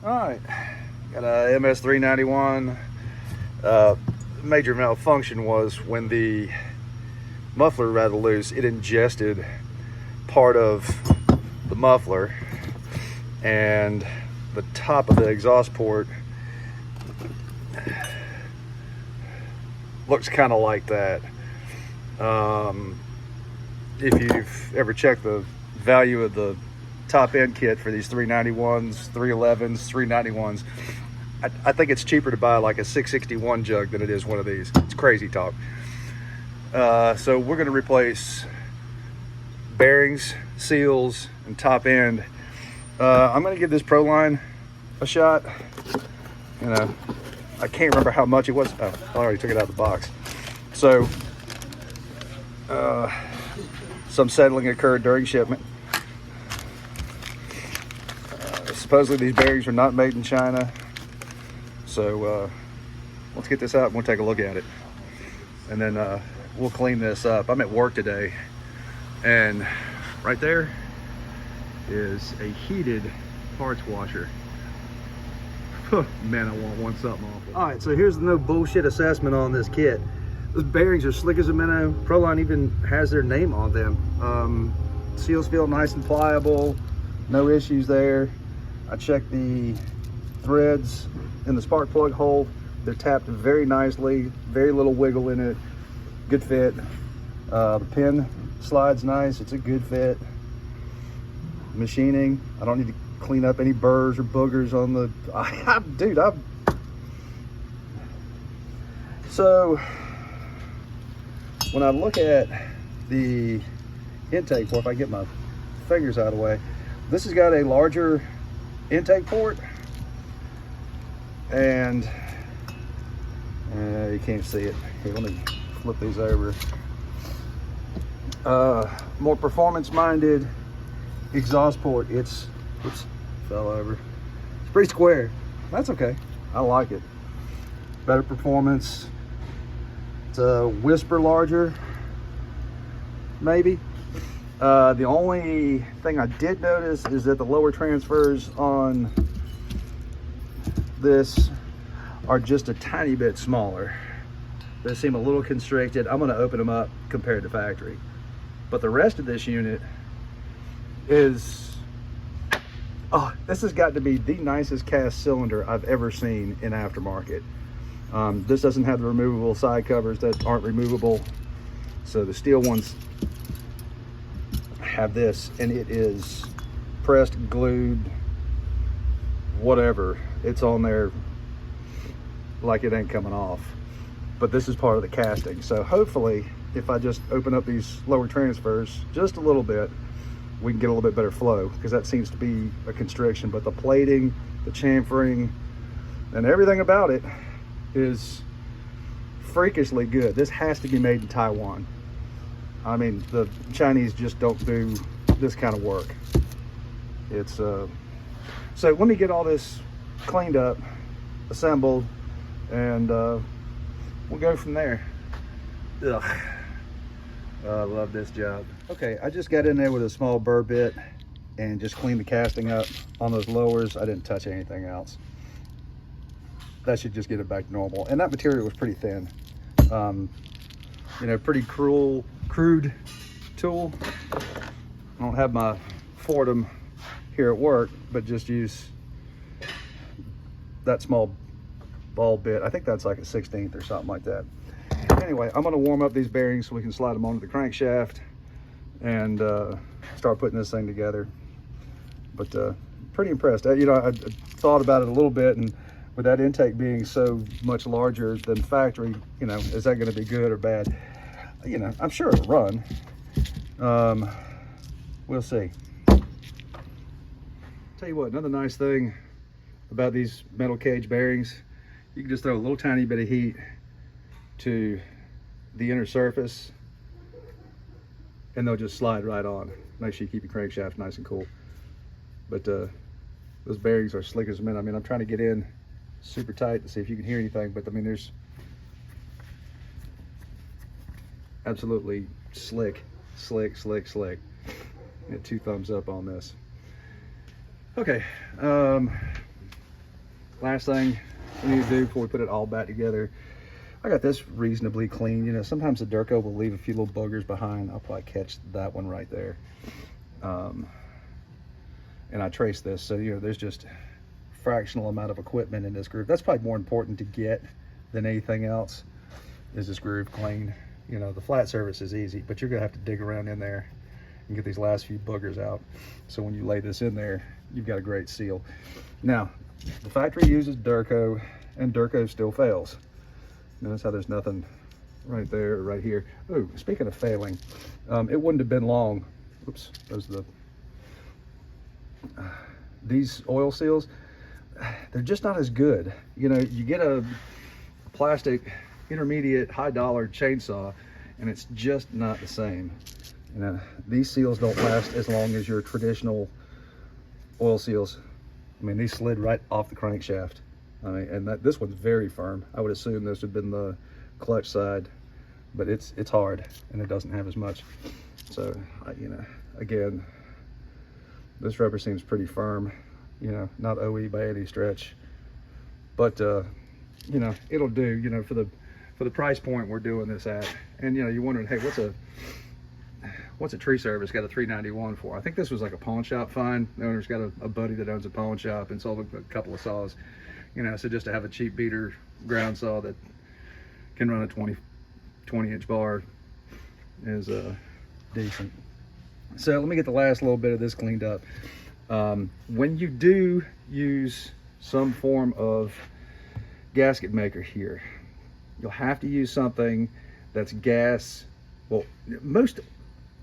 All right, got a MS391. Major malfunction was when the muffler rattled loose. It ingested part of the muffler, and the top of the exhaust port looks kind of like that. If you've ever checked the value of the top end kit for these 391s, 311s, 391s, I think it's cheaper to buy like a 661 jug than it is one of these. It's crazy talk. So we're going to replace bearings, seals, and top end. I'm going to give this Proline a shot. You know, I can't remember how much it was. Oh, I already took it out of the box. So some settling occurred during shipment. Supposedly these bearings are not made in China. So let's get this out and we'll take a look at it. And then we'll clean this up. I'm at work today, and right there is a heated parts washer. Man, I want one something awful. All right, so here's the no bullshit assessment on this kit. Those bearings are slick as a minnow. Proline even has their name on them. Seals feel nice and pliable. No issues there. I checked the threads in the spark plug hole. They're tapped very nicely, very little wiggle in it. Good fit. The pin slides nice. It's a good fit. Machining, I don't need to clean up any burrs or boogers on the, so when I look at the intake port, if I get my fingers out of the way, this has got a larger intake port, and you can't see it. Here, let me flip these over. More performance minded exhaust port. It's fell over. It's pretty square. That's okay. I like it. Better performance. It's a whisper larger, maybe. The only thing I did notice is that the lower transfers on this are just a tiny bit smaller. They seem a little constricted. I'm going to open them up compared to factory. But the rest of this unit is, oh, this has got to be the nicest cast cylinder I've ever seen in aftermarket. This doesn't have the removable side covers that aren't removable. So the Stihl ones have this, and it is pressed, glued, whatever. It's on there like it ain't coming off. But this is part of the casting. So hopefully, if I just open up these lower transfers just a little bit, we can get a little bit better flow, because that seems to be a constriction. But the plating, the chamfering, and everything about it is freakishly good. This has to be made in Taiwan. I mean, the Chinese just don't do this kind of work. It's so let me get all this cleaned up, assembled, and we'll go from there. Ugh. I love this job. Okay, I just got in there with a small burr bit and just cleaned the casting up on those lowers. I didn't touch anything else. That should just get it back to normal. And that material was pretty thin. You know, pretty crude tool. I don't have my Fordham here at work, but just use that small ball bit. I think that's like a 16th or something like that. Anyway, I'm going to warm up these bearings so we can slide them onto the crankshaft and start putting this thing together. But pretty impressed. You know, I thought about it a little bit, and with that intake being so much larger than factory, you know, is that going to be good or bad? You know, I'm sure it'll run. We'll see. Tell you what, another nice thing about these metal cage bearings, you can just throw a little tiny bit of heat to the inner surface and they'll just slide right on. Make sure you keep your crankshaft nice and cool. But those bearings are slick as a minute. I mean, I'm trying to get in super tight to see if you can hear anything, but I mean, there's absolutely slick. Get 2 thumbs up on this. Okay, last thing we need to do before we put it all back together, I got this reasonably clean. You know, sometimes the Durco will leave a few little boogers behind. I'll probably catch that one right there. And I traced this, so you know, there's just fractional amount of equipment in this groove. That's probably more important to get than anything else, is this groove clean. You know, the flat surface is easy, but you're gonna have to dig around in there and get these last few boogers out. So when you lay this in there, you've got a great seal. Now, the factory uses Durco, and Durco still fails. Notice how there's nothing right there or right here. Oh, speaking of failing, it wouldn't have been long. Oops, those are these oil seals. They're just not as good. You know, you get a plastic intermediate high dollar chainsaw and it's just not the same. You know, these seals don't last as long as your traditional oil seals. I mean, these slid right off the crankshaft. I mean, and this one's very firm. I would assume this would have been the clutch side, but it's hard and it doesn't have as much. So, you know, again, this rubber seems pretty firm. You know, not OE by any stretch, but you know, it'll do. You know, for the price point we're doing this at. And you know, you're wondering, hey, what's a tree service got a 391 for? I think this was like a pawn shop find. The owner's got a buddy that owns a pawn shop and sold a couple of saws. You know, so just to have a cheap beater ground saw that can run a 20 inch bar is decent. So let me get the last little bit of this cleaned up. When you do use some form of gasket maker here, you'll have to use something that's gas. Well, most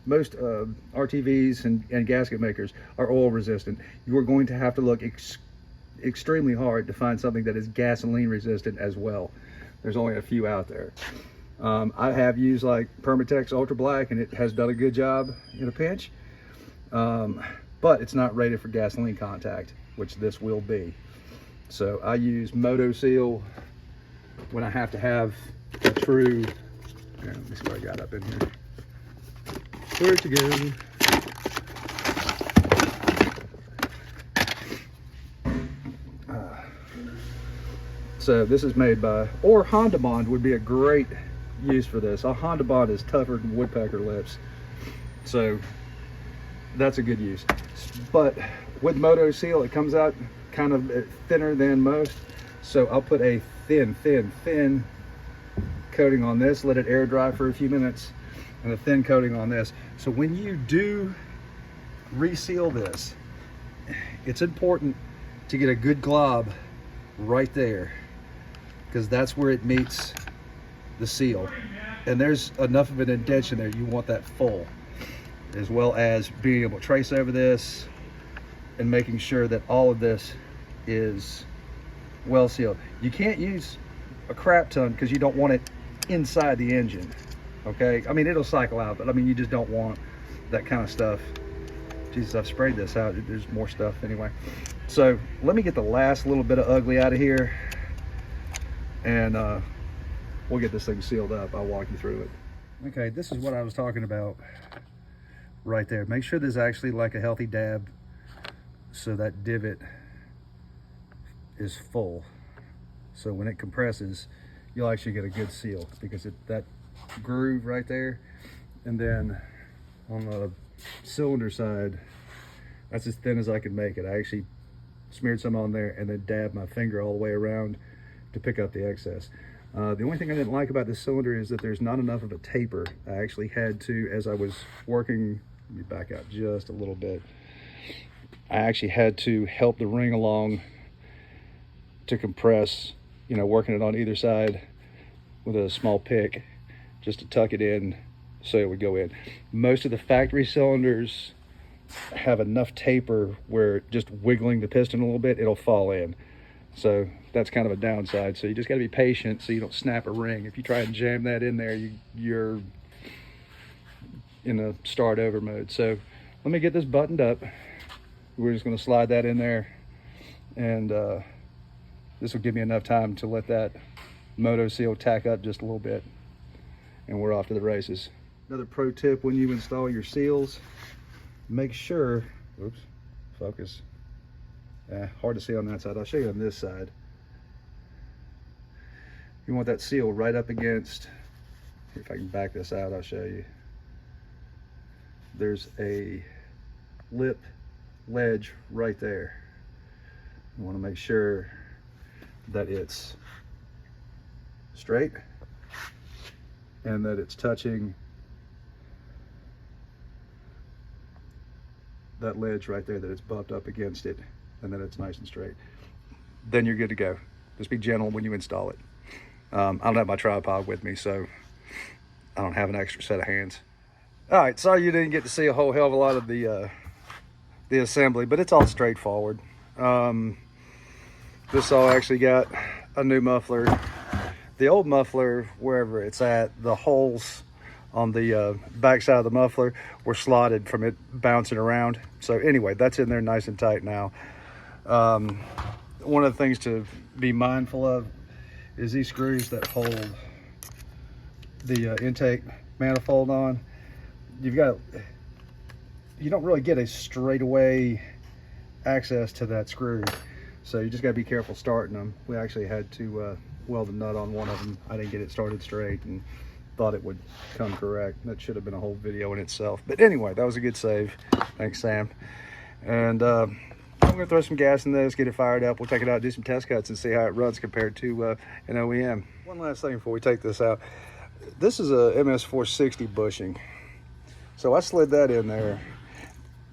RTVs and gasket makers are oil resistant. You are going to have to look extremely hard to find something that is gasoline resistant as well. There's only a few out there. I have used like Permatex Ultra Black and it has done a good job in a pinch, but it's not rated for gasoline contact, which this will be. So I use Moto Seal when I have to have a true, let me see what I got up in here. Where'd you go? So this is made by, or Honda Bond would be a great use for this. A Honda Bond is tougher than woodpecker lips, so that's a good use. But with Moto Seal, it comes out kind of thinner than most, so I'll put a thin coating on this, let it air dry for a few minutes, and a thin coating on this. So when you do reseal this, it's important to get a good glob right there, because that's where it meets the seal. And there's enough of an indentation there, you want that full, as well as being able to trace over this and making sure that all of this is well sealed. You can't use a crap ton because you don't want it inside the engine, okay? I mean, it'll cycle out, but I mean, you just don't want that kind of stuff. Jesus, I've sprayed this out. There's more stuff anyway. So let me get the last little bit of ugly out of here, and we'll get this thing sealed up. I'll walk you through it. Okay, this is what I was talking about right there. Make sure there's actually like a healthy dab so that divot is full. So when it compresses, you'll actually get a good seal, because that groove right there, and then on the cylinder side, that's as thin as I could make it. I actually smeared some on there and then dabbed my finger all the way around to pick up the excess. The only thing I didn't like about this cylinder is that there's not enough of a taper. I actually had to, as I was working, let me back out just a little bit, I actually had to help the ring along to compress, you know, working it on either side with a small pick just to tuck it in so it would go in. Most of the factory cylinders have enough taper where just wiggling the piston a little bit, it'll fall in. So that's kind of a downside. So you just got to be patient so you don't snap a ring. If you try and jam that in there, you're in a start over mode. So let me get this buttoned up. We're just going to slide that in there, and this will give me enough time to let that Moto Seal tack up just a little bit, and we're off to the races. Another pro tip when you install your seals, make sure, oops, focus. Hard to see on that side. I'll show you on this side. You want that seal right up against, if I can back this out, I'll show you. There's a lip ledge right there. You want to make sure that it's straight and that it's touching that ledge right there, that it's bumped up against it, and then it's nice and straight. Then you're good to go. Just be gentle when you install it. I don't have my tripod with me, so I don't have an extra set of hands. All right, sorry you didn't get to see a whole hell of a lot of the assembly, but it's all straightforward. This all actually got a new muffler. The old muffler, wherever it's at, the holes on the back side of the muffler were slotted from it bouncing around. So anyway, that's in there nice and tight now. One of the things to be mindful of is these screws that hold the intake manifold on. You don't really get a straightaway access to that screw, so you just got to be careful starting them. We actually had to weld a nut on one of them. I didn't get it started straight and thought it would come correct. That should have been a whole video in itself, but anyway, that was a good save. Thanks, Sam. And I'm gonna throw some gas in this, get it fired up. We'll take it out, do some test cuts, and see how it runs compared to an OEM. One last thing before we take this out. This is a MS460 bushing. So I slid that in there.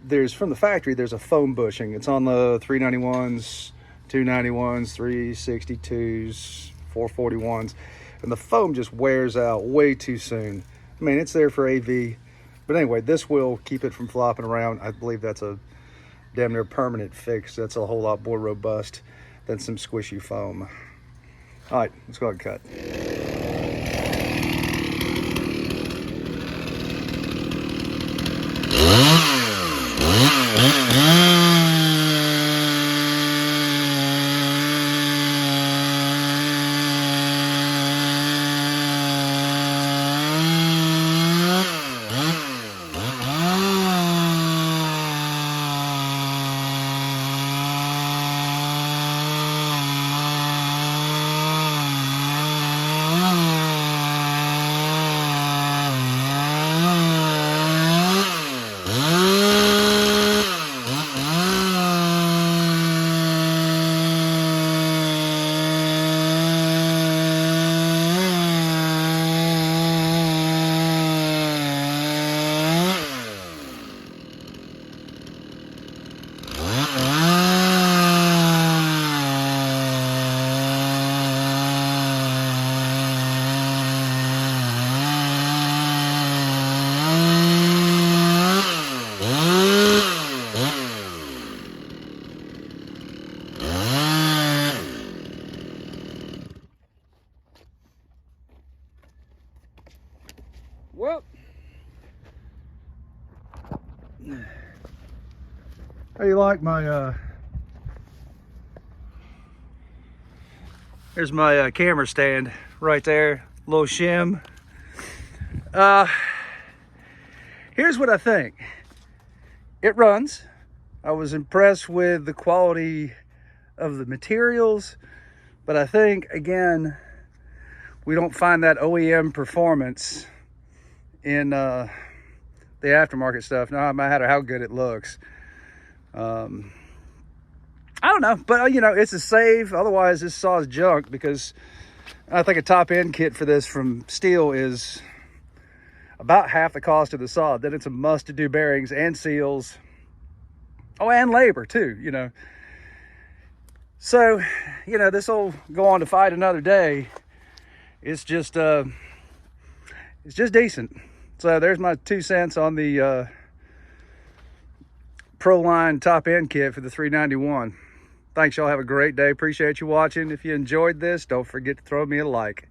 There's, from the factory, there's a foam bushing. It's on the 391s, 291s, 362s, 441s. And the foam just wears out way too soon. I mean, it's there for AV. But anyway, this will keep it from flopping around. I believe that's a damn near permanent fix. That's a whole lot more robust than some squishy foam. All right, let's go ahead and cut. Well, how you like my there's my camera stand right there, little shim. Here's what I think. It runs. I was impressed with the quality of the materials, but I think, again, we don't find that OEM performance in the aftermarket stuff, no matter how good it looks. I don't know, but you know, it's a save. Otherwise, this saw's junk, because I think a top end kit for this from Stihl is about half the cost of the saw. Then it's a must to do bearings and seals. Oh, and labor too, you know. So, you know, this will go on to fight another day. It's just decent. So there's my 2 cents on the Proline top end kit for the 391. Thanks, y'all. Have a great day. Appreciate you watching. If you enjoyed this, don't forget to throw me a like.